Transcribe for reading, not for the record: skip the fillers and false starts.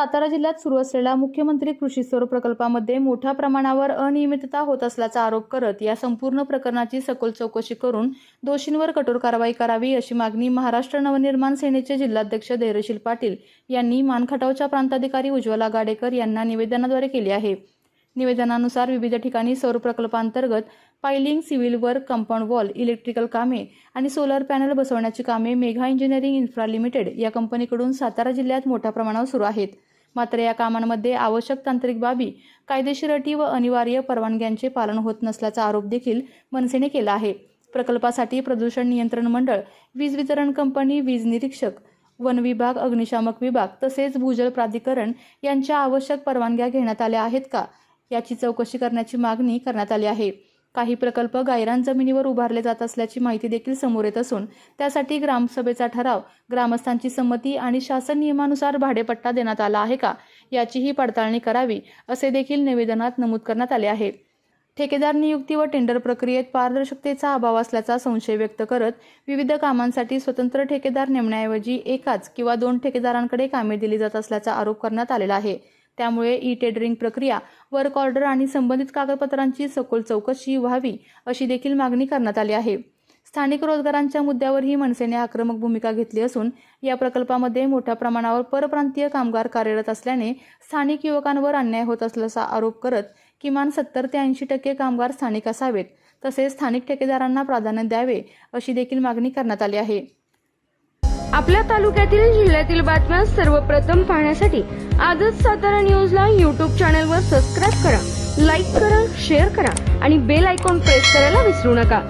सातारा जिल्ह्यात सुरू असलेल्या मुख्यमंत्री कृषी सौर प्रकल्पामध्ये मोठ्या प्रमाणावर अनियमितता होत असल्याचा आरोप करत या संपूर्ण प्रकरणाची सखोल चौकशी करून दोषींवर कठोर कारवाई करावी अशी मागणी महाराष्ट्र नवनिर्माण सेनेचे जिल्हाध्यक्ष धैर्यशील पाटील यांनी मानखटावच्या प्रांताधिकारी उज्ज्वला गाडेकर यांना निवेदनाद्वारे केली आहे। निवेदनानुसार विविध ठिकाणी सौर प्रकल्पांतर्गत piling, civil work, compound wall, electrical कामे आणि सोलर पॅनल बसवण्याची कामे मेघा इंजिनिअरिंग इन्फ्रा लिमिटेड या कंपनीकडून सातारा जिल्ह्यात मोठ्या प्रमाणावर सुरू आहेत। मात्र या कामांमध्ये आवश्यक तांत्रिक बाबी, कायदेशीर अटी व अनिवार्य परवानग्यांचे पालन होत नसल्याचा आरोप देखील मनसेने केला आहे। प्रकल्पासाठी प्रदूषण नियंत्रण मंडळ, वीज वितरण कंपनी, वीज निरीक्षक, वन विभाग, अग्निशामक विभाग तसेच भूजल प्राधिकरण यांच्या आवश्यक परवानग्या घेण्यात आल्या आहेत का याची चौकशी करण्याची मागणी करण्यात आली आहे। काही प्रकल्प गायरान जमिनीवर उभारले जात असल्याची माहिती देखील समोर येत असून त्यासाठी ग्रामसभेचा ठराव, ग्रामस्थांची संमती आणि शासन नियमानुसार भाडेपट्टा देण्यात आला आहे का याचीही पडताळणी करावी असे देखील निवेदनात नमूद करण्यात आले आहे। ठेकेदार नियुक्ती व टेंडर प्रक्रियेत पारदर्शकतेचा अभाव असल्याचा संशय व्यक्त करत विविध कामांसाठी स्वतंत्र ठेकेदार नेमण्याऐवजी एकाच किंवा 2 ठेकेदारांकडे कामे दिली जात असल्याचा आरोप करण्यात आलेला आहे। त्यामुळे टेंडरिंग प्रक्रिया, वर्क ऑर्डर आणि संबंधित कागदपत्रांची सखोल चौकशी व्हावी अशी देखील मागणी करण्यात आली आहे। स्थानिक रोजगारांच्या मुद्द्यावरही मनसेने आक्रमक भूमिका घेतली असून या प्रकल्पामध्ये मोठ्या प्रमाणावर परप्रांतीय कामगार कार्यरत असल्याने स्थानिक युवकांवर अन्याय होत असल्याचा आरोप करत किमान 70 ते 80% कामगार स्थानिक असावेत तसेच स्थानिक ठेकेदारांना प्राधान्य द्यावे अशी देखील मागणी करण्यात आली आहे। आपल्या तालुक्यातील जिल्ह्यातील बातम्या सर्वप्रथम पाहण्यासाठी आजच सातारा न्यूजला YouTube चॅनलवर सबस्क्राइब करा, लाईक करा, शेअर करा आणि बेल आयकॉन प्रेस करायला विसरू नका।